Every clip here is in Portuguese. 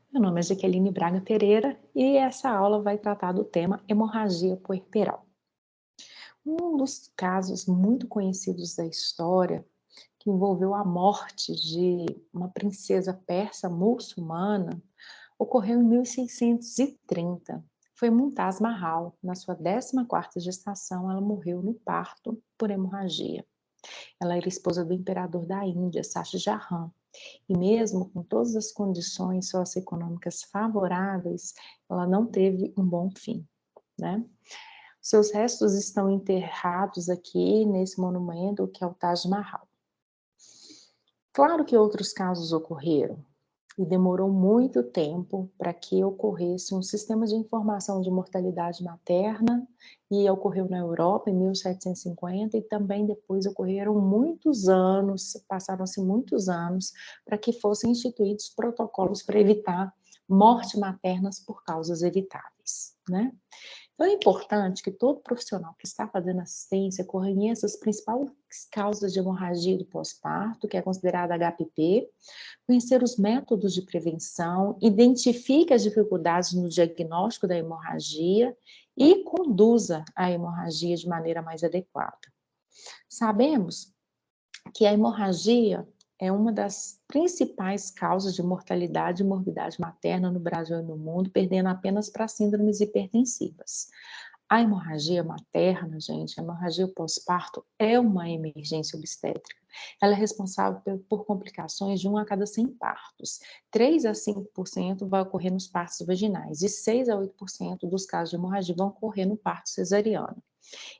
Meu nome é Jaqueline Braga Pereira e essa aula vai tratar do tema hemorragia puerperal. Um dos casos muito conhecidos da história, que envolveu a morte de uma princesa persa muçulmana, ocorreu em 1630. Foi Mumtaz Mahal. Na sua 14ª gestação, ela morreu no parto por hemorragia. Ela era esposa do imperador da Índia, Shah Jahan. E mesmo com todas as condições socioeconômicas favoráveis, ela não teve um bom fim, né? Seus restos estão enterrados aqui nesse monumento que é o Taj Mahal. Claro que outros casos ocorreram, e demorou muito tempo para que ocorresse um sistema de informação de mortalidade materna, e ocorreu na Europa em 1750, e também depois ocorreram muitos anos, passaram-se muitos anos, para que fossem instituídos protocolos para evitar morte maternas por causas evitáveis, né? Então é importante que todo profissional que está fazendo assistência conheça as principais causas de hemorragia do pós-parto, que é considerada HPP, conhecer os métodos de prevenção, identifique as dificuldades no diagnóstico da hemorragia e conduza a hemorragia de maneira mais adequada. Sabemos que a hemorragia é uma das principais causas de mortalidade e morbidade materna no Brasil e no mundo, perdendo apenas para síndromes hipertensivas. A hemorragia materna, gente, a hemorragia pós-parto é uma emergência obstétrica. Ela é responsável por complicações de 1 a cada 100 partos. 3 a 5% vai ocorrer nos partos vaginais e 6 a 8% dos casos de hemorragia vão ocorrer no parto cesariano.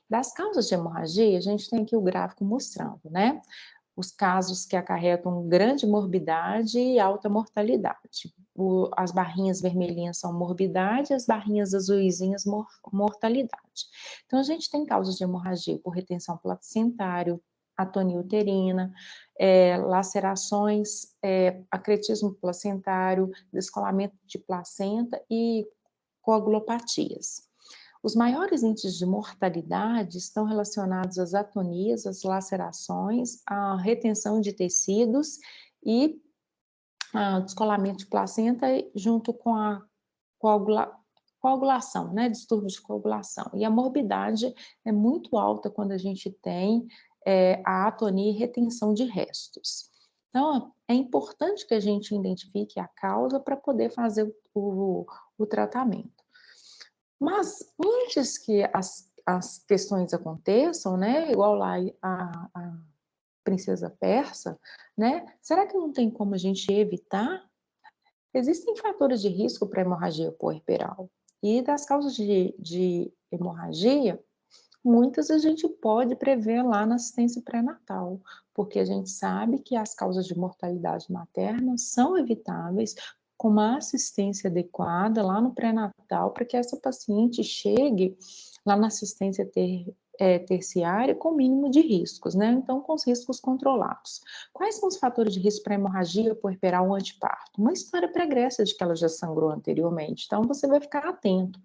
Das causas de hemorragia, a gente tem aqui o gráfico mostrando, né? Os casos que acarretam grande morbidade e alta mortalidade. As barrinhas vermelhinhas são morbidade, as barrinhas azuisinhas mortalidade. Então, a gente tem causas de hemorragia por retenção placentária, atonia uterina, lacerações, acretismo placentário, descolamento de placenta e coagulopatias. Os maiores índices de mortalidade estão relacionados às atonias, às lacerações, à retenção de tecidos e ao descolamento de placenta junto com a coagulação, né, distúrbios de coagulação. E a morbidade é muito alta quando a gente tem a atonia e retenção de restos. Então, é importante que a gente identifique a causa para poder fazer o tratamento. Mas antes que as questões aconteçam, né, igual lá a princesa persa, né, será que não tem como a gente evitar? Existem fatores de risco para hemorragia puerperal. E das causas de hemorragia, muitas a gente pode prever lá na assistência pré-natal, porque a gente sabe que as causas de mortalidade materna são evitáveis com uma assistência adequada lá no pré-natal, para que essa paciente chegue lá na assistência terciária com o mínimo de riscos, né? Então, com os riscos controlados. Quais são os fatores de risco para hemorragia puerperal anteparto? Uma história pregressa de que ela já sangrou anteriormente, então você vai ficar atento.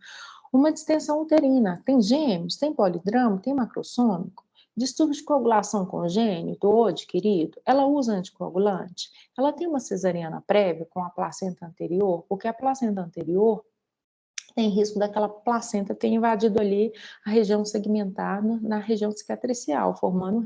Uma distensão uterina, tem gêmeos, tem polidrama, tem macrossômico, distúrbio de coagulação congênito ou adquirido, ela usa anticoagulante, ela tem uma cesariana prévia com a placenta anterior, porque a placenta anterior tem risco daquela placenta ter invadido ali a região segmentada na região cicatricial, formando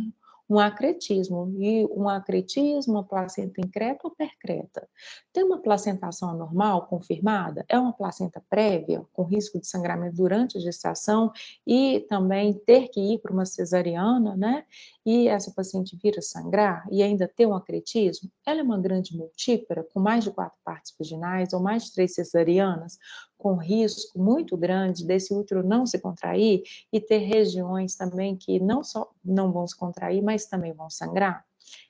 um acretismo. E um acretismo, uma placenta increta ou percreta. Tem uma placentação anormal confirmada? É uma placenta prévia, com risco de sangramento durante a gestação e também ter que ir para uma cesariana, né? E essa paciente vir a sangrar e ainda ter um acretismo? Ela é uma grande multípara, com mais de 4 partes vaginais ou mais de 3 cesarianas, com risco muito grande desse útero não se contrair e ter regiões também que não só não vão se contrair, mas também vão sangrar.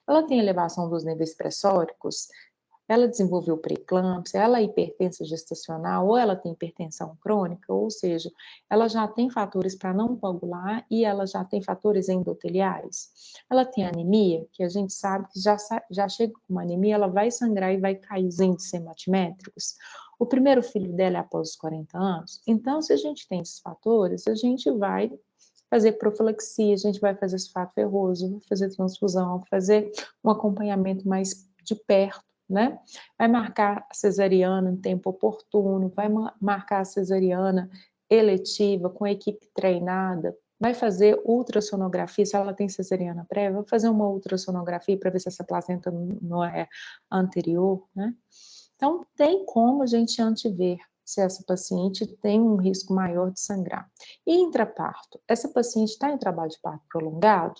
Ela tem elevação dos níveis pressóricos, ela desenvolveu pré-eclâmpsia, ela é hipertensa gestacional ou ela tem hipertensão crônica, ou seja, ela já tem fatores para não coagular e ela já tem fatores endoteliais. Ela tem anemia, que a gente sabe que já chega com uma anemia, ela vai sangrar e vai cair os índices hematimétricos. O primeiro filho dela é após os 40 anos. Então, se a gente tem esses fatores, a gente vai fazer profilaxia, a gente vai fazer sulfato ferroso, fazer transfusão, fazer um acompanhamento mais de perto, né? Vai marcar a cesariana em tempo oportuno, vai marcar a cesariana eletiva, com a equipe treinada, vai fazer ultrassonografia, se ela tem cesariana prévia, vai fazer uma ultrassonografia para ver se essa placenta não é anterior, né? Então, tem como a gente antever se essa paciente tem um risco maior de sangrar. E intraparto, essa paciente está em trabalho de parto prolongado?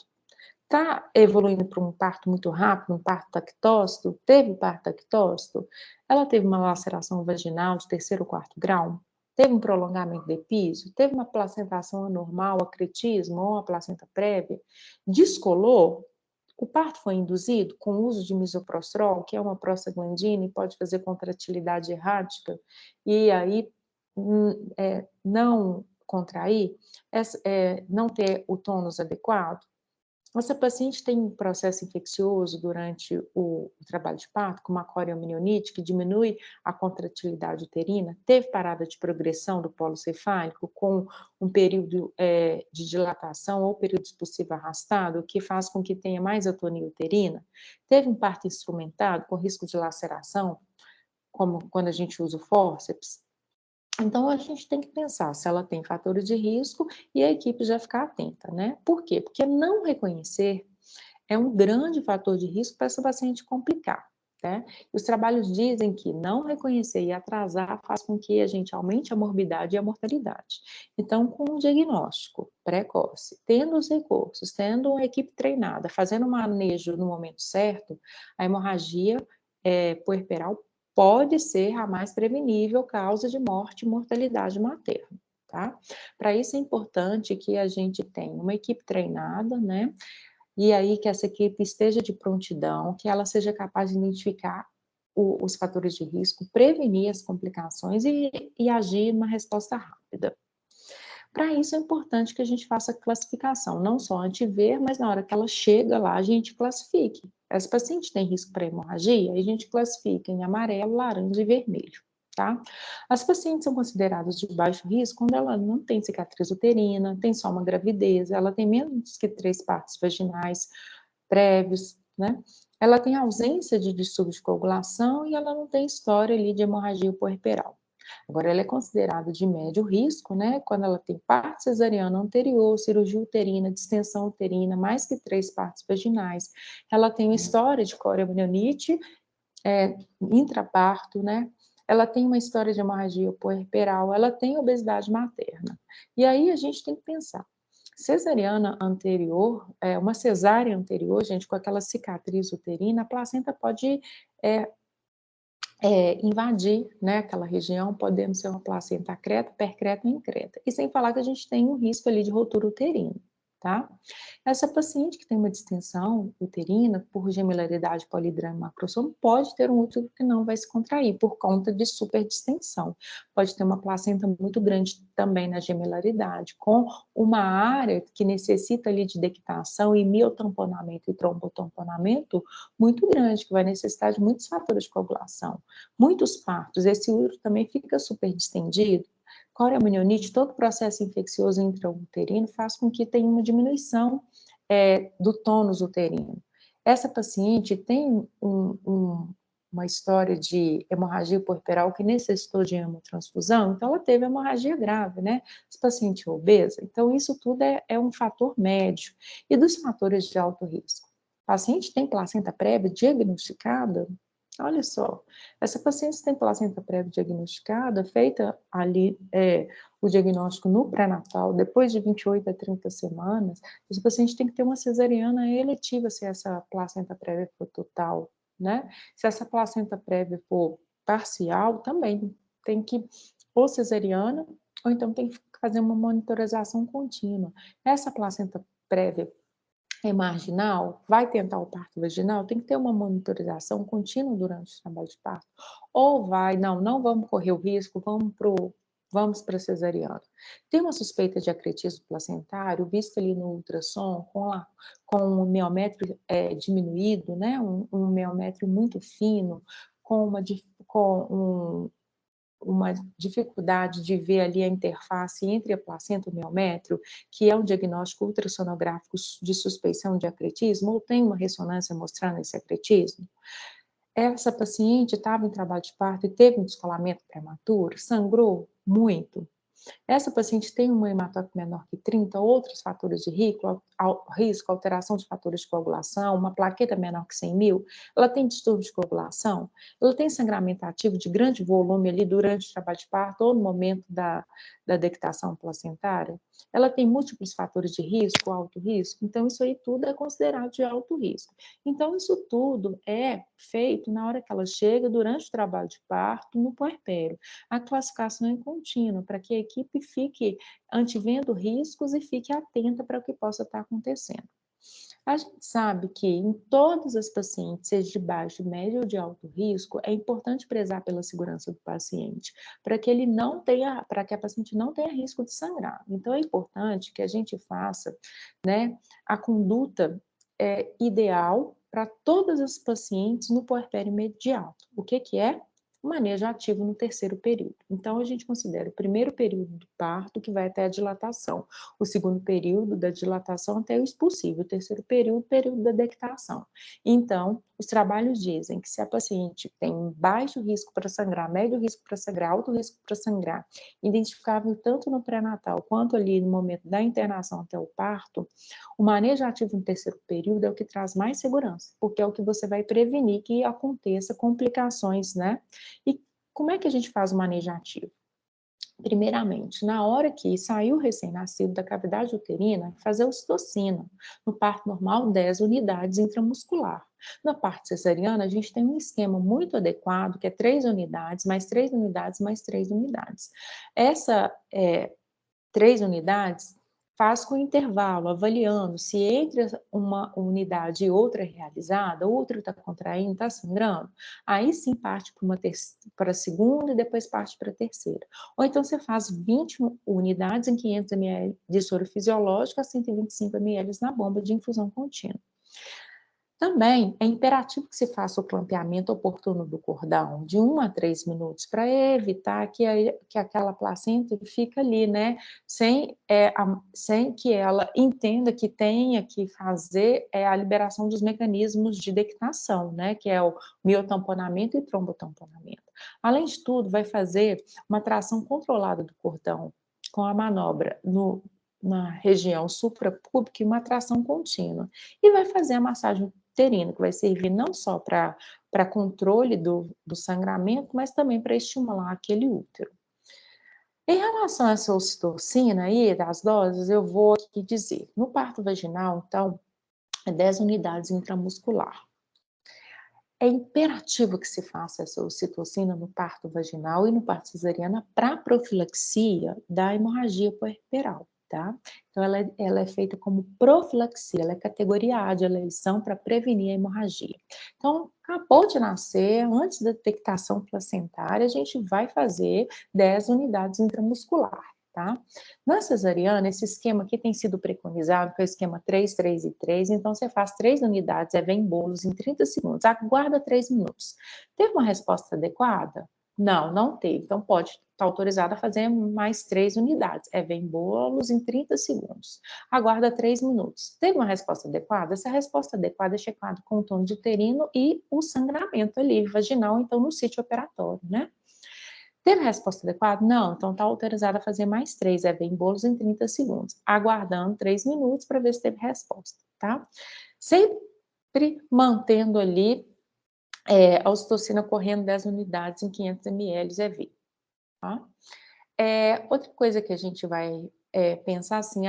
Está evoluindo para um parto muito rápido, um parto tactócito? Teve parto tactócito? Ela teve uma laceração vaginal de terceiro ou quarto grau? Teve um prolongamento do epísio? Teve uma placentação anormal, acretismo ou uma placenta prévia? Descolou? O parto foi induzido com o uso de misoprostol, que é uma prostaglandina e pode fazer contratilidade errática, e aí não contrair, não ter o tônus adequado? Essa paciente tem um processo infeccioso durante o trabalho de parto, com uma corioamnionites, que diminui a contratilidade uterina, teve parada de progressão do polo cefálico, com um período de dilatação ou período expulsivo arrastado, que faz com que tenha mais atonia uterina, teve um parto instrumentado, com risco de laceração, como quando a gente usa o fórceps. Então, a gente tem que pensar se ela tem fatores de risco e a equipe já ficar atenta, né? Por quê? Porque não reconhecer é um grande fator de risco para essa paciente complicar, né? Os trabalhos dizem que não reconhecer e atrasar faz com que a gente aumente a morbidade e a mortalidade. Então, com um diagnóstico precoce, tendo os recursos, tendo uma equipe treinada, fazendo o manejo no momento certo, a hemorragia puerperal pode ser a mais prevenível causa de morte e mortalidade materna, tá? Para isso é importante que a gente tenha uma equipe treinada, né? E aí que essa equipe esteja de prontidão, que ela seja capaz de identificar os fatores de risco, prevenir as complicações e agir numa resposta rápida. Para isso é importante que a gente faça a classificação, não só antever, mas na hora que ela chega lá, a gente classifique. Essa paciente tem risco para hemorragia, a gente classifica em amarelo, laranja e vermelho, tá? As pacientes são consideradas de baixo risco quando ela não tem cicatriz uterina, tem só uma gravidez, ela tem menos que 3 partos vaginais prévios, né? Ela tem ausência de distúrbio de coagulação e ela não tem história ali de hemorragia puerperal. Agora, ela é considerada de médio risco, né, quando ela tem parto cesariana anterior, cirurgia uterina, distensão uterina, mais que 3 partos vaginais. Ela tem uma história de corioamnionites, intraparto, né? Ela tem uma história de hemorragia puerperal, ela tem obesidade materna. E aí a gente tem que pensar, cesariana anterior, uma cesárea anterior, gente, com aquela cicatriz uterina, a placenta pode invadir, né, aquela região, podendo ser uma placenta acreta, percreta ou increta. E sem falar que a gente tem um risco ali de rotura uterina, tá? Essa paciente que tem uma distensão uterina por gemelaridade polidrama macrosoma pode ter um útero que não vai se contrair por conta de superdistensão. Pode ter uma placenta muito grande também na gemelaridade, com uma área que necessita ali de dectação e miotamponamento e trombotamponamento muito grande, que vai necessitar de muitos fatores de coagulação. Muitos partos, esse útero também fica super distendido. Corioamnionites, todo processo infeccioso intrauterino faz com que tenha uma diminuição do tônus uterino. Essa paciente tem uma história de hemorragia puerperal que necessitou de hemotransfusão, então ela teve hemorragia grave, né? Esse paciente é obesa, então isso tudo é um fator médio. E dos fatores de alto risco? O paciente tem placenta prévia diagnosticada? Olha só, essa paciente tem placenta prévia diagnosticada, feita ali o diagnóstico no pré-natal, depois de 28 a 30 semanas, esse paciente tem que ter uma cesariana eletiva se essa placenta prévia for total, né? Se essa placenta prévia for parcial, também tem que ou cesariana, ou então tem que fazer uma monitorização contínua. Essa placenta prévia marginal, vai tentar o parto vaginal, tem que ter uma monitorização contínua durante o trabalho de parto. Ou vai, não vamos correr o risco, vamos para cesariana. Tem uma suspeita de acretismo placentário, visto ali no ultrassom, com um miométrio diminuído, né, um miométrio muito fino, com uma dificuldade de ver ali a interface entre a placenta e o miométrio, que é um diagnóstico ultrassonográfico de suspeição de acretismo, ou tem uma ressonância mostrando esse acretismo. essa paciente estava em trabalho de parto e teve um descolamento prematuro, sangrou muito. Essa paciente tem uma hematócrito menor que 30, outros fatores de risco, alteração de fatores de coagulação, uma plaqueta menor que 100.000, ela tem distúrbio de coagulação, ela tem sangramento ativo de grande volume ali durante o trabalho de parto ou no momento da dectação placentária, ela tem múltiplos fatores de risco, alto risco, então isso aí tudo é considerado de alto risco. Então isso tudo é feito na hora que ela chega durante o trabalho de parto, no puerpério. A classificação é contínua, para que a equipe fique antevendo riscos e fique atenta para o que possa estar acontecendo. A gente sabe que em todas as pacientes, seja de baixo, médio ou de alto risco, é importante prezar pela segurança do paciente, para que ele não tenha, para que a paciente não tenha risco de sangrar. Então é importante que a gente faça, né, a conduta ideal para todas as pacientes no puerpério imediato. O que que é? O manejo ativo no terceiro período. Então, a gente considera o primeiro período do parto, que vai até a dilatação, o segundo período da dilatação até o expulsivo, o terceiro período, período da dectação. Então, os trabalhos dizem que se a paciente tem baixo risco para sangrar, médio risco para sangrar, alto risco para sangrar, identificável tanto no pré-natal quanto ali no momento da internação até o parto, o manejo ativo no terceiro período é o que traz mais segurança, porque é o que você vai prevenir que aconteça complicações, né? E como é que a gente faz o manejo ativo? Primeiramente, na hora que saiu o recém-nascido da cavidade uterina, fazer ocitocina. No parto normal, 10 unidades intramuscular. Na parte cesariana, a gente tem um esquema muito adequado, que é 3 unidades, mais 3 unidades, mais 3 unidades. Essa 3 unidades faz com intervalo, avaliando se entre uma unidade e outra é realizada, outra está contraindo, está sangrando, aí sim parte para a segunda e depois parte para a terceira. Ou então você faz 20 unidades em 500 ml de soro fisiológico a 125 ml na bomba de infusão contínua. Também é imperativo que se faça o clampeamento oportuno do cordão, de 1 a 3 minutos, para evitar que aquela placenta fique ali, né, sem que ela entenda que tenha que fazer a liberação dos mecanismos de dectação, né, que é o miotamponamento e trombotamponamento. Além de tudo, vai fazer uma tração controlada do cordão, com a manobra na região suprapúbica e uma tração contínua. E vai fazer a massagem uterino, que vai servir não só para controle do sangramento, mas também para estimular aquele útero. Em relação a essa ocitocina aí, das doses, eu vou aqui dizer, no parto vaginal, então, é 10 unidades intramuscular. É imperativo que se faça essa ocitocina no parto vaginal e no parto cesariana para profilaxia da hemorragia puerperal, tá? Então, ela é feita como profilaxia, ela é categoria A de eleição para prevenir a hemorragia. Então, acabou de nascer, antes da detectação placentária, a gente vai fazer 10 unidades intramuscular. Tá? Na cesariana, esse esquema aqui tem sido preconizado, que é o esquema 3, 3 e 3, então você faz 3 unidades, vem bolos em 30 segundos, aguarda 3 minutos. Teve uma resposta adequada? Não, não teve, então pode estar autorizada a fazer mais 3 unidades, vem bolos em 30 segundos, aguarda 3 minutos. Teve uma resposta adequada? Essa resposta adequada é checada com o tono de uterino e o sangramento ali, vaginal, então no sítio operatório, né? Teve resposta adequada? Não, então está autorizada a fazer mais 3, vem bolos em 30 segundos, aguardando 3 minutos para ver se teve resposta, tá? Sempre mantendo ali a ocitocina correndo 10 unidades em 500 ml EV, tá? Outra coisa que a gente vai pensar assim,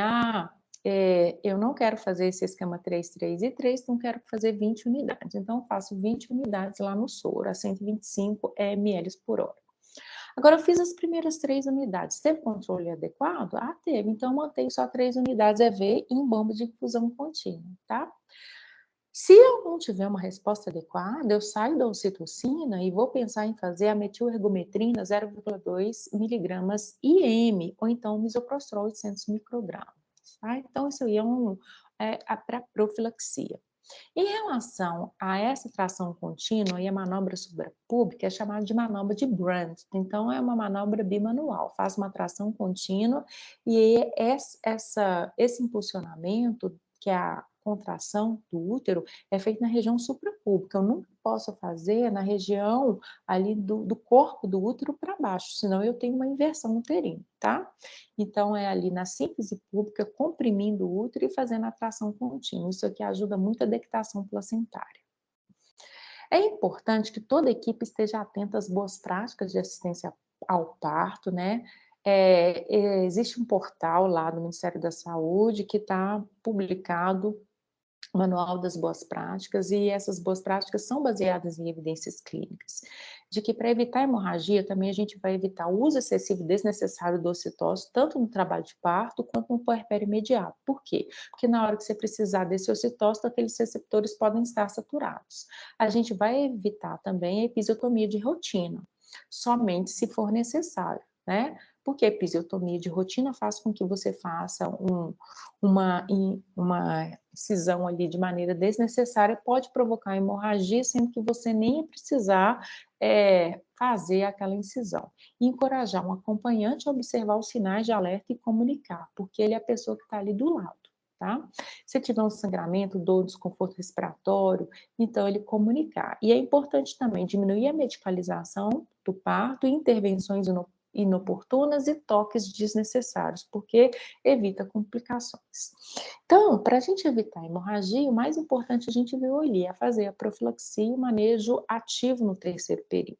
eu não quero fazer esse esquema 3, 3 e 3, então quero fazer 20 unidades. Então, eu faço 20 unidades lá no soro, a 125 ml por hora. Agora, eu fiz as primeiras 3 unidades. Teve controle adequado? Teve. Então, mantém só 3 unidades EV em bomba de infusão contínua, tá? Se eu não tiver uma resposta adequada, eu saio da ocitocina e vou pensar em fazer a metilergometrina 0,2 miligramas IM, ou então o misoprostol 800 microgramas. Tá? Então, isso aí é para profilaxia. Em relação a essa tração contínua e a manobra suprapúbica, é chamada de manobra de Brandt. Então, é uma manobra bimanual, faz uma tração contínua e esse impulsionamento que é a contração do útero, é feita na região suprapúbica. Eu nunca posso fazer na região ali do corpo do útero para baixo, senão eu tenho uma inversão uterina, tá? Então, é ali na síntese púbica, comprimindo o útero e fazendo a tração contínua. Isso aqui ajuda muito a dectação placentária. É importante que toda equipe esteja atenta às boas práticas de assistência ao parto, né? Existe um portal lá do Ministério da Saúde que está publicado o Manual das Boas Práticas, e essas boas práticas são baseadas em evidências clínicas, de que para evitar hemorragia também a gente vai evitar o uso excessivo e desnecessário do ocitose, tanto no trabalho de parto quanto no puerpério imediato. Por quê? Porque na hora que você precisar desse ocitose, aqueles receptores podem estar saturados. A gente vai evitar também a episiotomia de rotina, somente se for necessário, né? Porque a episiotomia de rotina faz com que você faça uma incisão ali de maneira desnecessária, pode provocar hemorragia, sendo que você nem ia precisar fazer aquela incisão. E encorajar um acompanhante a observar os sinais de alerta e comunicar, porque ele é a pessoa que está ali do lado. Tá? Se tiver um sangramento, dor, desconforto respiratório, então ele comunicar. E é importante também diminuir a medicalização do parto e intervenções inoportunas e toques desnecessários, porque evita complicações. Então, para a gente evitar hemorragia, o mais importante a gente viu ali é fazer a profilaxia e o manejo ativo no terceiro período.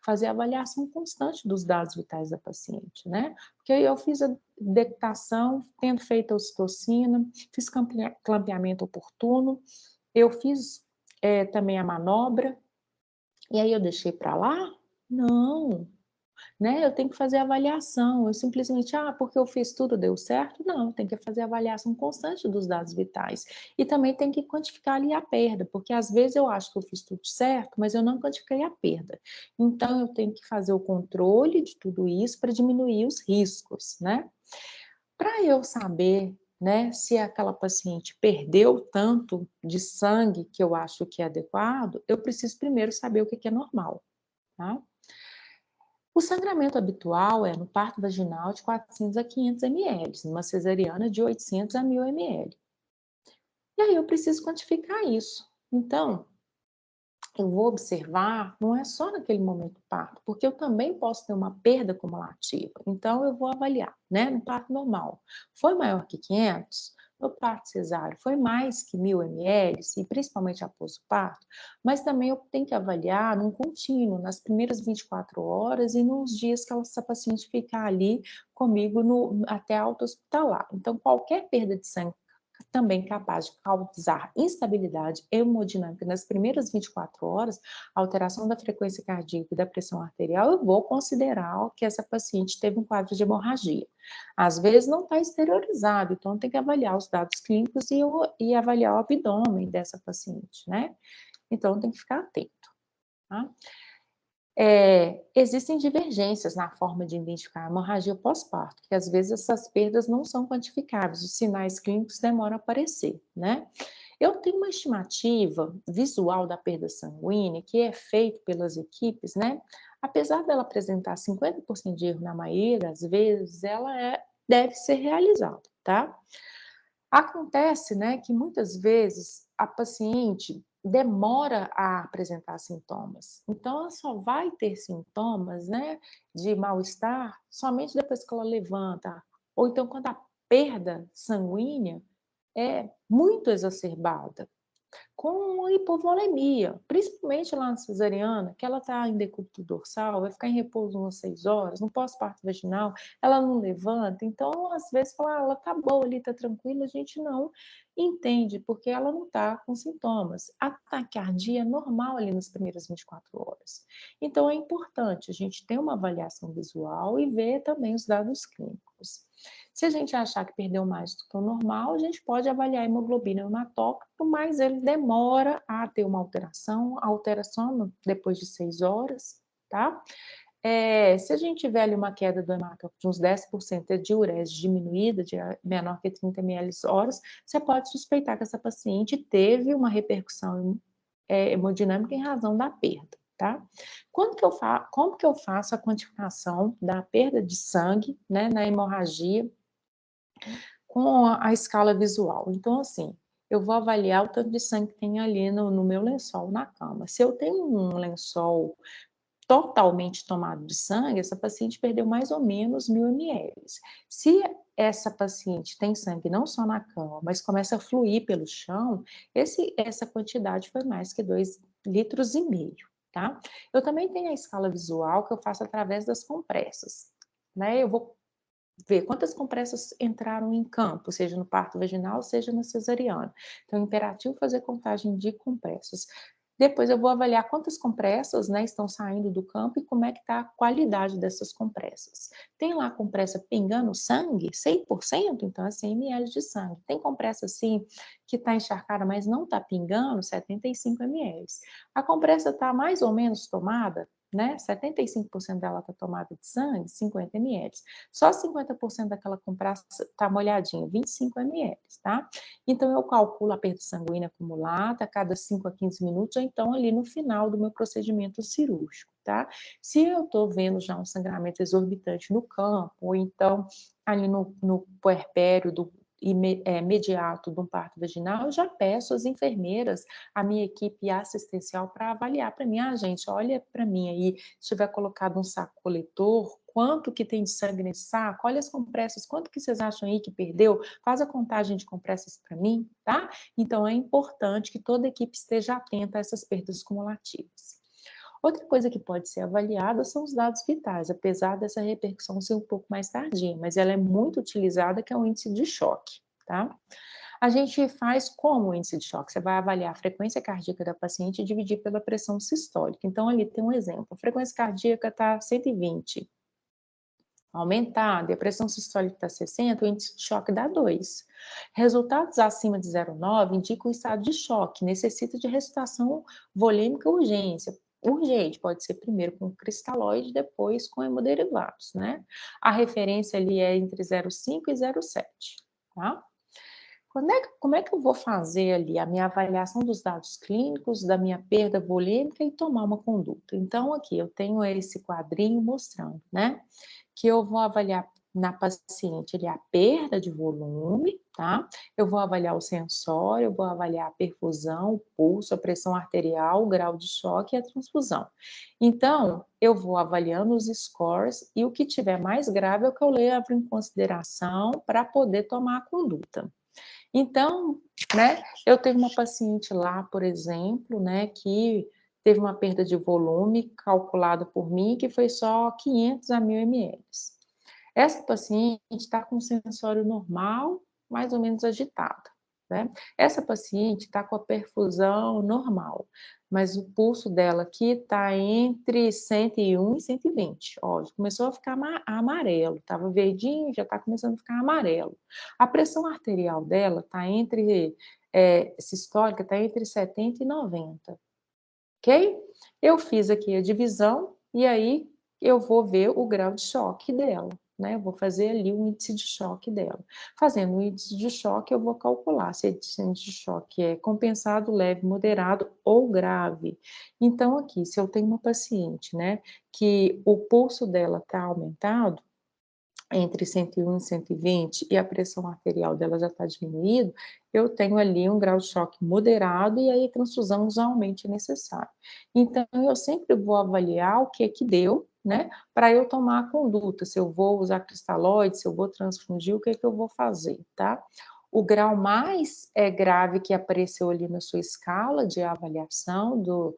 Fazer a avaliação constante dos dados vitais da paciente, né? Porque eu fiz a dectação, tendo feito a ocitocina, fiz clampeamento oportuno, eu fiz também a manobra, e aí eu deixei para lá? Não, né? Eu tenho que fazer avaliação. Eu simplesmente, porque eu fiz tudo, deu certo? Não, tem que fazer avaliação constante dos dados vitais. E também tem que quantificar ali a perda, porque às vezes eu acho que eu fiz tudo certo, mas eu não quantifiquei a perda. Então, eu tenho que fazer o controle de tudo isso para diminuir os riscos, né? Para eu saber, né, se aquela paciente perdeu tanto de sangue que eu acho que é adequado, eu preciso primeiro saber o que é normal, tá? O sangramento habitual é no parto vaginal de 400 a 500 ml, numa cesariana de 800 a 1000 ml. E aí eu preciso quantificar isso. Então, eu vou observar, não é só naquele momento do parto, porque eu também posso ter uma perda cumulativa. Então, eu vou avaliar, né, no parto normal. Foi maior que 500? No parto cesáreo, foi mais que 1000 ml, e principalmente após o parto, mas também eu tenho que avaliar num contínuo, nas primeiras 24 horas e nos dias que essa paciente ficar ali comigo até a alta hospitalar. Então, qualquer perda de sangue também capaz de causar instabilidade hemodinâmica nas primeiras 24 horas, alteração da frequência cardíaca e da pressão arterial, eu vou considerar que essa paciente teve um quadro de hemorragia. Às vezes não está exteriorizado, então tem que avaliar os dados clínicos e avaliar o abdômen dessa paciente, né? Então tem que ficar atento, tá? Existem divergências na forma de identificar a hemorragia pós-parto, que às vezes essas perdas não são quantificáveis, os sinais clínicos demoram a aparecer, né? Eu tenho uma estimativa visual da perda sanguínea que é feito pelas equipes, né? Apesar dela apresentar 50% de erro na maioria das vezes, deve ser realizada, tá? Acontece, né, que muitas vezes a paciente demora a apresentar sintomas. Então, ela só vai ter sintomas, né, de mal-estar somente depois que ela levanta, ou então quando a perda sanguínea é muito exacerbada com hipovolemia, principalmente lá na cesariana, que ela está em decúbito dorsal, vai ficar em repouso umas 6 horas, no pós-parto vaginal, ela não levanta, então às vezes fala, ela tá boa ali, tá tranquila, a gente não entende, porque ela não está com sintomas. A taquicardia é normal ali nas primeiras 24 horas. Então é importante a gente ter uma avaliação visual e ver também os dados clínicos. Se a gente achar que perdeu mais do que o normal, a gente pode avaliar a hemoglobina hematócrito, mas ele demora a ter uma alteração, a alteração depois de 6 horas, tá? Se a gente tiver ali uma queda do hematócrito de uns 10% de diurese diminuída, de menor que 30 ml horas, você pode suspeitar que essa paciente teve uma repercussão hemodinâmica em razão da perda, tá? Como que eu faço a quantificação da perda de sangue, né, na hemorragia com a escala visual? Então, assim, eu vou avaliar o tanto de sangue que tem ali no meu lençol na cama. Se eu tenho um lençol totalmente tomado de sangue, essa paciente perdeu mais ou menos 1000 ml. Se essa paciente tem sangue não só na cama, mas começa a fluir pelo chão, essa quantidade foi mais que 2,5 litros, tá? Eu também tenho a escala visual que eu faço através das compressas, né? Eu vou ver quantas compressas entraram em campo, seja no parto vaginal, seja na cesariana. Então, é imperativo fazer contagem de compressas. Depois eu vou avaliar quantas compressas, né, estão saindo do campo e como é que está a qualidade dessas compressas. Tem lá compressa pingando sangue, 100%, então é 100 ml de sangue. Tem compressa assim que está encharcada, mas não está pingando, 75 ml. A compressa está mais ou menos tomada, né? 75% dela está tomada de sangue, 50 ml. Só 50% daquela compressa está molhadinha, 25 ml, tá? Então, eu calculo a perda sanguínea acumulada a cada 5 a 15 minutos, ou então ali no final do meu procedimento cirúrgico, tá? Se eu estou vendo já um sangramento exorbitante no campo, ou então ali no puerpério imediato de um parto vaginal, eu já peço às enfermeiras, a minha equipe assistencial, para avaliar para mim, gente, olha para mim aí, se tiver colocado um saco coletor, quanto que tem de sangue nesse saco, olha as compressas, quanto que vocês acham aí que perdeu, faz a contagem de compressas para mim, tá? Então, é importante que toda a equipe esteja atenta a essas perdas cumulativas. Outra coisa que pode ser avaliada são os dados vitais, apesar dessa repercussão ser um pouco mais tardia, mas ela é muito utilizada, que é o índice de choque, tá? A gente faz como o índice de choque? Você vai avaliar a frequência cardíaca da paciente e dividir pela pressão sistólica. Então, ali tem um exemplo, a frequência cardíaca está 120, aumentada, e a pressão sistólica está 60, o índice de choque dá 2. Resultados acima de 0,9 indicam o estado de choque, necessita de ressuscitação volêmica urgente, pode ser primeiro com cristalóide, depois com hemoderivados, né? A referência ali é entre 0,5 e 0,7, tá? Como é que eu vou fazer ali a minha avaliação dos dados clínicos, da minha perda volêmica e tomar uma conduta? Então, aqui eu tenho esse quadrinho mostrando, né? Que eu vou avaliar na paciente ali a perda de volume, tá? Eu vou avaliar o sensório, eu vou avaliar a perfusão, o pulso, a pressão arterial, o grau de choque e a transfusão. Então, eu vou avaliando os scores e o que tiver mais grave é o que eu levo em consideração para poder tomar a conduta. Então, né, eu tenho uma paciente lá, por exemplo, né, que teve uma perda de volume calculada por mim, que foi só 500 a 1000 ml. Essa paciente está com sensório normal, mais ou menos agitada, né? Essa paciente está com a perfusão normal, mas o pulso dela aqui está entre 101 e 120. Ó, já começou a ficar amarelo, estava verdinho, já está começando a ficar amarelo. A pressão arterial dela está sistólica está entre 70 e 90, ok? Eu fiz aqui a divisão e aí eu vou ver o grau de choque dela, né? Eu vou fazer ali o índice de choque dela. Fazendo o índice de choque, eu vou calcular se esse índice de choque é compensado, leve, moderado ou grave. Então, aqui, se eu tenho uma paciente, né, que o pulso dela está aumentado, entre 101 e 120, e a pressão arterial dela já está diminuída, eu tenho ali um grau de choque moderado e aí transfusão usualmente é necessária. Então, eu sempre vou avaliar o que é que deu, né, para eu tomar a conduta, se eu vou usar cristalóide, se eu vou transfundir, o que é que eu vou fazer, tá? O grau mais grave que apareceu ali na sua escala de avaliação do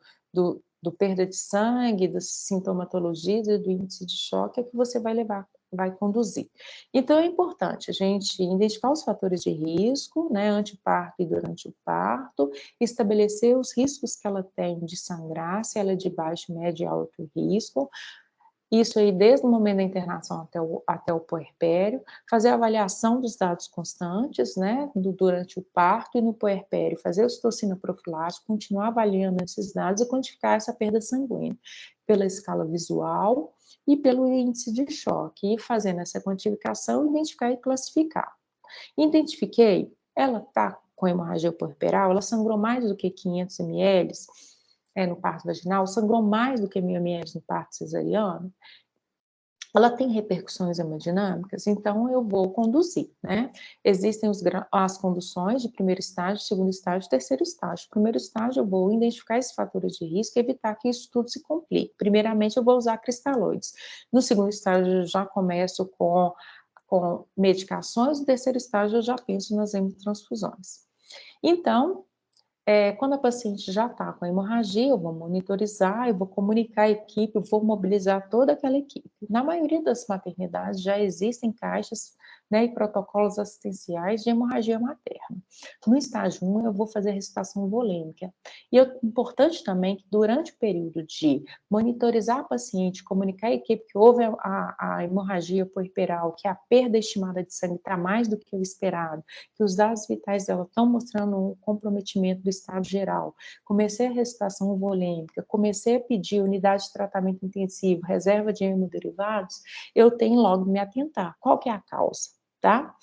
perda de sangue, da sintomatologia e do índice de choque é que você vai conduzir. Então, é importante a gente identificar os fatores de risco, né, anteparto e durante o parto, estabelecer os riscos que ela tem de sangrar, se ela é de baixo, médio e alto risco, isso aí desde o momento da internação até o puerpério, fazer a avaliação dos dados constantes, né, durante o parto e no puerpério, fazer a ocitocina profilática, continuar avaliando esses dados e quantificar essa perda sanguínea pela escala visual e pelo índice de choque, e fazendo essa quantificação, identificar e classificar. Identifiquei, ela está com hemorragia puerperal, ela sangrou mais do que 500 ml no parto vaginal, sangrou mais do que 1000 ml no parto cesariano, ela tem repercussões hemodinâmicas, então eu vou conduzir, né? Existem as conduções de primeiro estágio, segundo estágio, terceiro estágio. Primeiro estágio, eu vou identificar esses fatores de risco e evitar que isso tudo se complique. Primeiramente, eu vou usar cristalóides. No segundo estágio, eu já começo com medicações, no terceiro estágio, eu já penso nas hemotransfusões. Então, quando a paciente já está com hemorragia, eu vou monitorizar, eu vou comunicar a equipe, eu vou mobilizar toda aquela equipe. Na maioria das maternidades já existem caixas, né, e protocolos assistenciais de hemorragia materna. No estágio 1, eu vou fazer a ressuscitação volêmica. E é importante também que durante o período de monitorizar a paciente, comunicar a equipe que houve a hemorragia puerperal, que a perda estimada de sangue está mais do que o esperado, que os dados vitais dela estão mostrando um comprometimento do estado geral. Comecei a ressuscitação volêmica, comecei a pedir unidade de tratamento intensivo, reserva de hemoderivados, eu tenho logo que me atentar. Qual que é a causa, tá?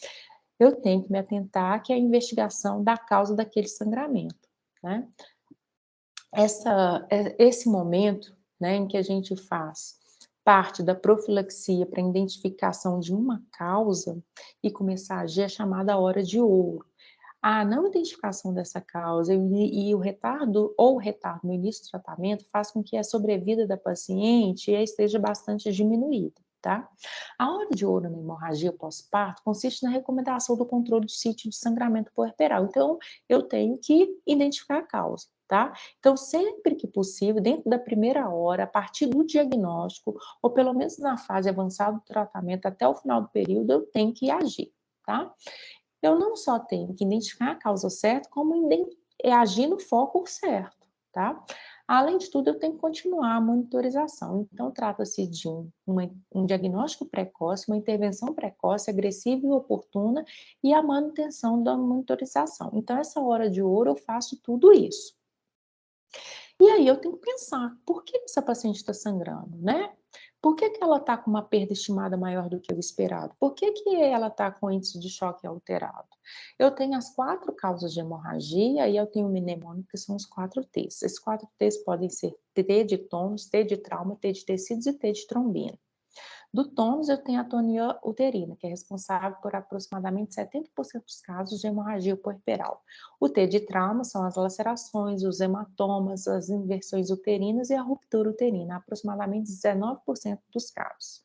Eu tenho que me atentar que é a investigação da causa daquele sangramento, né? Esse momento, né, em que a gente faz parte da profilaxia para identificação de uma causa e começar a agir é chamada hora de ouro. A não identificação dessa causa e o retardo ou o retardo no início do tratamento faz com que a sobrevida da paciente esteja bastante diminuída, tá? A hora de ouro na hemorragia pós-parto consiste na recomendação do controle do sítio de sangramento puerperal. Então, eu tenho que identificar a causa, tá? Então, sempre que possível, dentro da primeira hora, a partir do diagnóstico, ou pelo menos na fase avançada do tratamento, até o final do período, eu tenho que agir, tá? Eu não só tenho que identificar a causa certa, como agir no foco certo, tá? Além de tudo, eu tenho que continuar a monitorização. Então, trata-se de um diagnóstico precoce, uma intervenção precoce, agressiva e oportuna, e a manutenção da monitorização. Então, essa hora de ouro, eu faço tudo isso. E aí eu tenho que pensar, por que essa paciente está sangrando, né? Por que ela está com uma perda estimada maior do que o esperado? Por que ela está com índice de choque alterado? Eu tenho as 4 causas de hemorragia e eu tenho o mnemônico, que são os 4 T's. Esses 4 T's podem ser T de tônus, T de trauma, T de tecidos e T de trombina. Do tônus, eu tenho a atonia uterina, que é responsável por aproximadamente 70% dos casos de hemorragia puerperal. O T de trauma são as lacerações, os hematomas, as inversões uterinas e a ruptura uterina, aproximadamente 19% dos casos.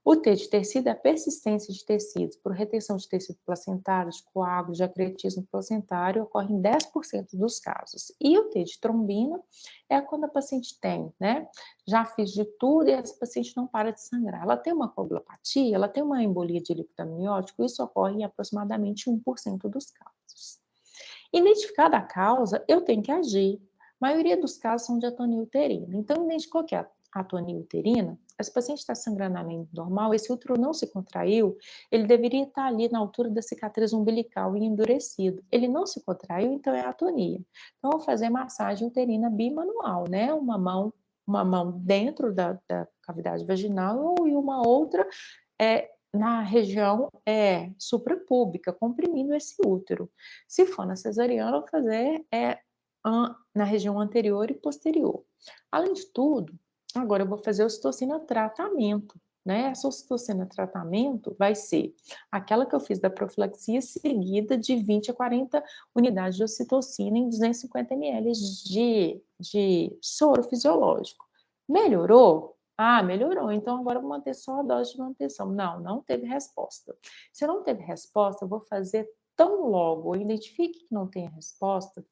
O T de tecido é a persistência de tecidos por retenção de tecido placentário, de coágulos, de acretismo placentário, ocorre em 10% dos casos. E o T de trombina é quando a paciente tem, né? Já fiz de tudo e essa paciente não para de sangrar. Ela tem uma coagulopatia, ela tem uma embolia de líquido amniótico, isso ocorre em aproximadamente 1% dos casos. Identificada a causa, eu tenho que agir. A maioria dos casos são de atonia uterina. Então, identificou que a atonia uterina, esse paciente está sangrando além do normal, esse útero não se contraiu, ele deveria estar ali na altura da cicatriz umbilical e endurecido. Ele não se contraiu, então é atonia. Então, eu vou fazer massagem uterina bimanual, né? Uma mão dentro da cavidade vaginal e uma outra na região suprapúbica, comprimindo esse útero. Se for na cesariana, eu vou fazer na região anterior e posterior. Além de tudo, agora eu vou fazer ocitocina tratamento, né? Essa ocitocina tratamento vai ser aquela que eu fiz da profilaxia seguida de 20 a 40 unidades de ocitocina em 250 ml de soro fisiológico. Melhorou? Ah, melhorou, então agora eu vou manter só a dose de manutenção. Não, não teve resposta. Se não teve resposta, eu vou fazer tão logo eu identifique que não tem resposta,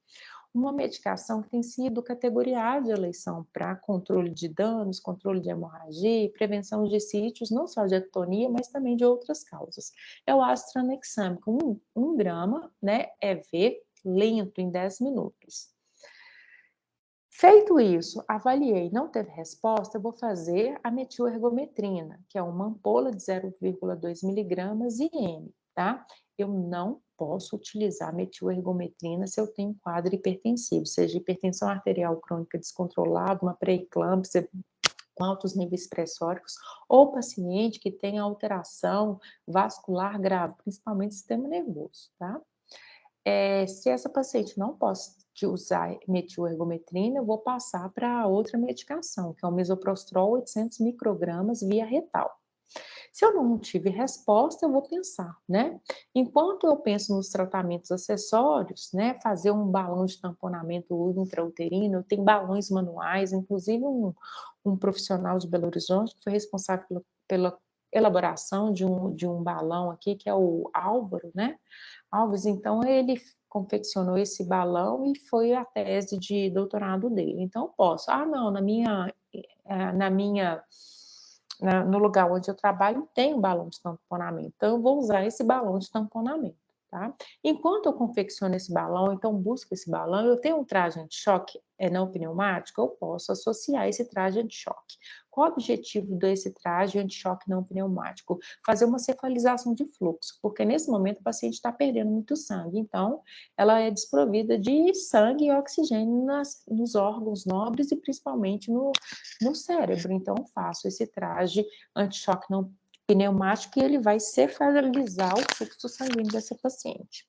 uma medicação que tem sido categoria A de eleição para controle de danos, controle de hemorragia e prevenção de sítios, não só de atonia, mas também de outras causas. É o ácido tranexâmico, 1 grama, né, EV, lento, em 10 minutos. Feito isso, avaliei, não teve resposta, eu vou fazer a metilergometrina, que é uma ampola de 0,2 miligramas IM, tá? Eu não posso utilizar metilergometrina se eu tenho quadro hipertensivo, seja hipertensão arterial crônica descontrolada, uma pré-eclâmpsia com altos níveis pressóricos, ou paciente que tem alteração vascular grave, principalmente sistema nervoso, tá? Se essa paciente não pode usar metilergometrina, eu vou passar para outra medicação, que é o misoprostol 800 microgramas via retal, Se eu não tive resposta, eu vou pensar, né? Enquanto eu penso nos tratamentos acessórios, né, fazer um balão de tamponamento intrauterino, eu tenho balões manuais, inclusive um profissional de Belo Horizonte que foi responsável pela elaboração de um balão aqui, que é o Álvaro, né? Alves, então ele confeccionou esse balão e foi a tese de doutorado dele. Então, eu posso, não, no lugar onde eu trabalho tem um balão de tamponamento, então eu vou usar esse balão de tamponamento, tá? Enquanto eu confecciono esse balão, então busco esse balão, eu tenho um traje anti-choque não pneumático, eu posso associar esse traje anti-choque. Qual o objetivo desse traje anti-choque não pneumático? Fazer uma cefalização de fluxo, porque nesse momento o paciente está perdendo muito sangue, então ela é desprovida de sangue e oxigênio nos órgãos nobres e principalmente no cérebro. Então, eu faço esse traje anti-choque não pneumático e ele vai cefalizar o fluxo sanguíneo dessa paciente.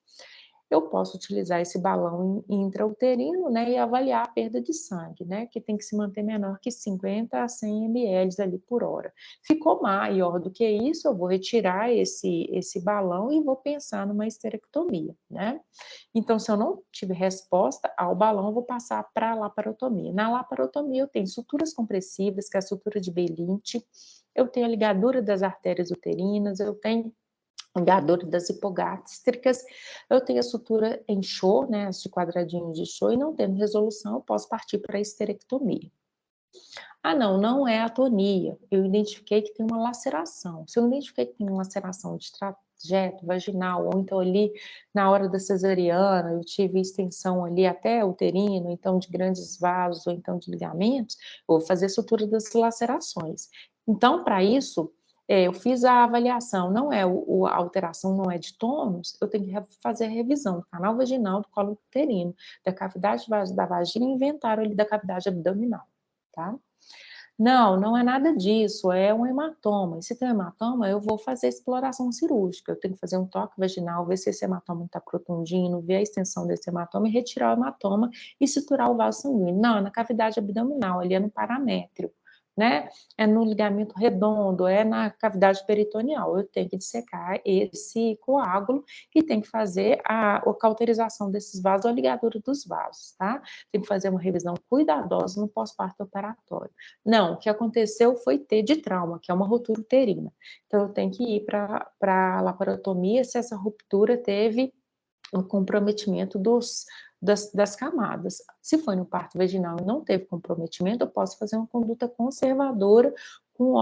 Eu posso utilizar esse balão intrauterino, né, e avaliar a perda de sangue, né, que tem que se manter menor que 50 a 100 ml ali por hora. Ficou maior do que isso, eu vou retirar esse balão e vou pensar numa esterectomia, né. Então, se eu não tiver resposta ao balão, eu vou passar para a laparotomia. Na laparotomia, eu tenho suturas compressivas, que é a sutura de Bellinte, eu tenho a ligadura das artérias uterinas, eu tenho ligadura das hipogástricas, eu tenho a sutura em Shaw, né, de quadradinho de Shaw, e não tendo resolução, eu posso partir para a esterectomia. Não é atonia, eu identifiquei que tem uma laceração. Se eu identifiquei que tem uma laceração de trajeto vaginal, ou então ali na hora da cesariana, eu tive extensão ali até uterino, então de grandes vasos, ou então de ligamentos, eu vou fazer sutura das lacerações. Então, para isso, eu fiz a avaliação, não é a alteração não é de tônus, eu tenho que fazer a revisão do canal vaginal, do colo uterino, da cavidade da vagina e inventário ali da cavidade abdominal, tá? Não é nada disso, é um hematoma. E se tem um hematoma, eu vou fazer exploração cirúrgica. Eu tenho que fazer um toque vaginal, ver se esse hematoma está protundindo, ver a extensão desse hematoma e retirar o hematoma e suturar o vaso sanguíneo. Não, é na cavidade abdominal, ali é no paramétrio, né? É no ligamento redondo, é na cavidade peritoneal. Eu tenho que dissecar esse coágulo e tenho que fazer a cauterização desses vasos, a ligadura dos vasos, tá? Tem que fazer uma revisão cuidadosa no pós-parto operatório. Não, o que aconteceu foi T de trauma, que é uma ruptura uterina. Então, eu tenho que ir para a laparotomia se essa ruptura teve um comprometimento das camadas. Se foi no parto vaginal e não teve comprometimento, eu posso fazer uma conduta conservadora com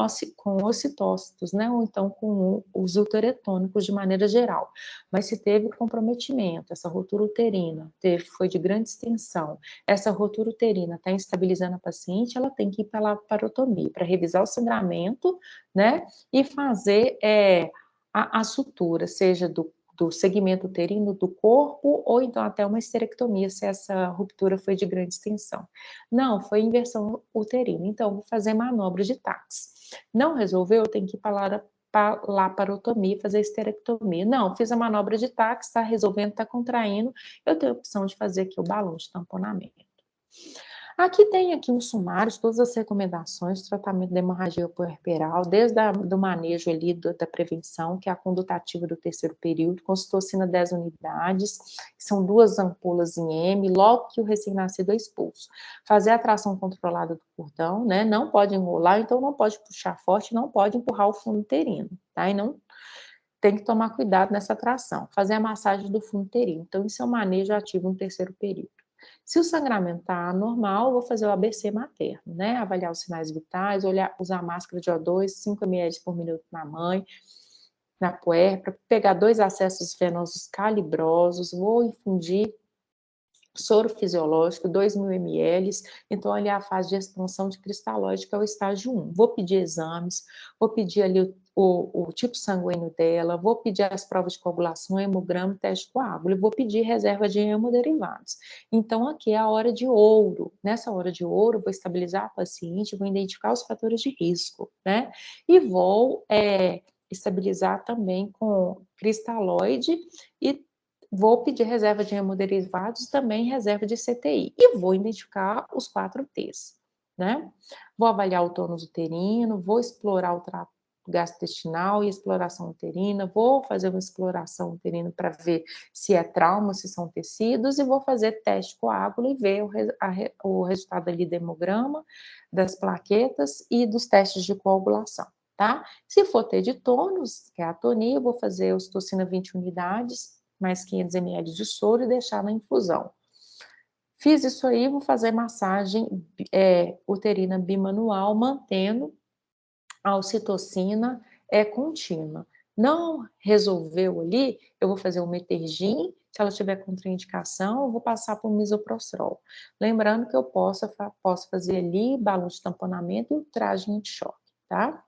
ocitócitos, né? Ou então com os uteretônicos de maneira geral. Mas se teve comprometimento, essa rotura uterina foi de grande extensão, essa rotura uterina está instabilizando a paciente, ela tem que ir para a laparotomia, para revisar o sangramento, né? E fazer a sutura, seja do segmento uterino do corpo, ou então até uma esterectomia, se essa ruptura foi de grande extensão. Não, foi inversão uterina, então vou fazer manobra de TACS. Não resolveu, eu tenho que ir para laparotomia, fazer esterectomia. Não, fiz a manobra de TACS, está resolvendo, está contraindo, eu tenho a opção de fazer aqui o balão de tamponamento. Aqui tem aqui um sumário de todas as recomendações de tratamento da hemorragia puerperal, desde do manejo ali da prevenção, que é a conduta ativa do terceiro período, com citocina 10 unidades, que são 2 ampolas em M, logo que o recém-nascido é expulso. Fazer a tração controlada do cordão, né? Não pode enrolar, então não pode puxar forte, não pode empurrar o fundo uterino, tá? E não tem que tomar cuidado nessa tração. Fazer a massagem do fundo uterino. Então, isso é um manejo ativo no terceiro período. Se o sangramento está normal, vou fazer o ABC materno, né? Avaliar os sinais vitais, usar máscara de O2, 5 ml por minuto na mãe, na puerpera, pegar 2 acessos venosos calibrosos, vou infundir soro fisiológico, 2.000 ml, então ali é a fase de expansão de cristalóide, que é o estágio 1. Vou pedir exames, vou pedir ali o tipo sanguíneo dela, vou pedir as provas de coagulação, hemograma, teste de coágulo, e vou pedir reserva de hemoderivados. Então, aqui é a hora de ouro. Nessa hora de ouro, vou estabilizar a paciente, vou identificar os fatores de risco, né? E vou estabilizar também com cristalóide e vou pedir reserva de hemoderivados, também reserva de CTI. E vou identificar os 4 T's, né? Vou avaliar o tônus uterino, vou explorar gastrointestinal e exploração uterina, vou fazer uma exploração uterina para ver se é trauma, se são tecidos, e vou fazer teste coágulo e ver o resultado ali do hemograma, das plaquetas e dos testes de coagulação, tá? Se for ter de tônus, que é a atonia, eu vou fazer ocitocina 20 unidades, mais 500 ml de soro e deixar na infusão. Fiz isso aí, vou fazer massagem uterina bimanual, mantendo a ocitocina contínua. Não resolveu ali, eu vou fazer um Metergin, se ela tiver contraindicação, eu vou passar por misoprostol. Lembrando que eu posso fazer ali balão de tamponamento e ultragem de choque, tá?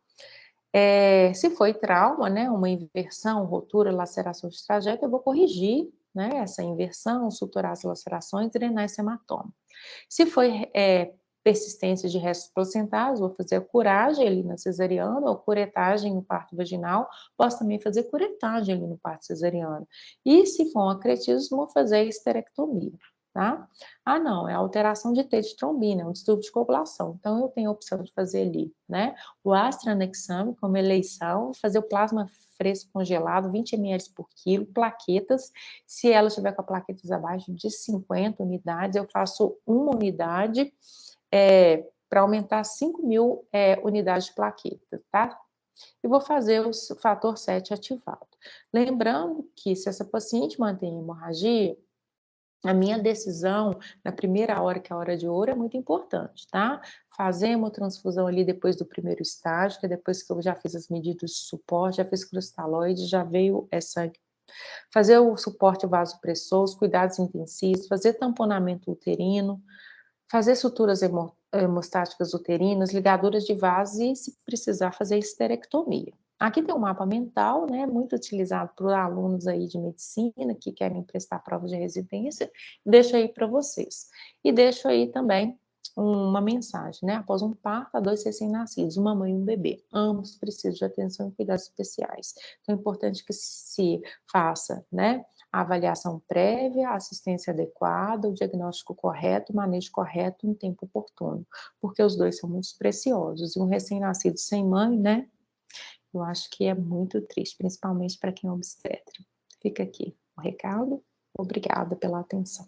Se foi trauma, né, uma inversão, rotura, laceração de trajeto, eu vou corrigir, né, essa inversão, suturar as lacerações e drenar esse hematoma. Se foi persistência de restos placentários, vou fazer a curagem ali na cesariana, ou curetagem no parto vaginal, posso também fazer curetagem ali no parto cesariano. E se for um acretismo, vou fazer a histerectomia, tá? Ah, não, é alteração de T de trombina, é um distúrbio de coagulação. Então, eu tenho a opção de fazer ali, né? O astranexame, como eleição, fazer o plasma fresco congelado, 20 ml por quilo, plaquetas. Se ela estiver com a plaquetas abaixo de 50 unidades, eu faço uma unidade para aumentar 5.000 unidades de plaqueta, tá? E vou fazer o fator 7 ativado. Lembrando que se essa paciente mantém hemorragia, a minha decisão na primeira hora, que é a hora de ouro, é muito importante, tá? Fazer hemotransfusão ali depois do primeiro estágio, que é depois que eu já fiz as medidas de suporte, já fiz cristalóide, já veio sangue. Fazer o suporte vasopressor, os cuidados intensivos, fazer tamponamento uterino, fazer suturas hemostáticas uterinas, ligaduras de vasos e, se precisar, fazer histerectomia. Aqui tem um mapa mental, né, muito utilizado por alunos aí de medicina que querem prestar prova de residência. Deixo aí para vocês. E deixo aí também uma mensagem, né? Após um parto, há 2 recém-nascidos, uma mãe e um bebê. Ambos precisam de atenção e cuidados especiais. Então, é importante que se faça, né, a avaliação prévia, a assistência adequada, o diagnóstico correto, o manejo correto em tempo oportuno, porque os dois são muito preciosos. E um recém-nascido sem mãe, né? Eu acho que é muito triste, principalmente para quem é obstetra. Fica aqui o recado. Obrigada pela atenção.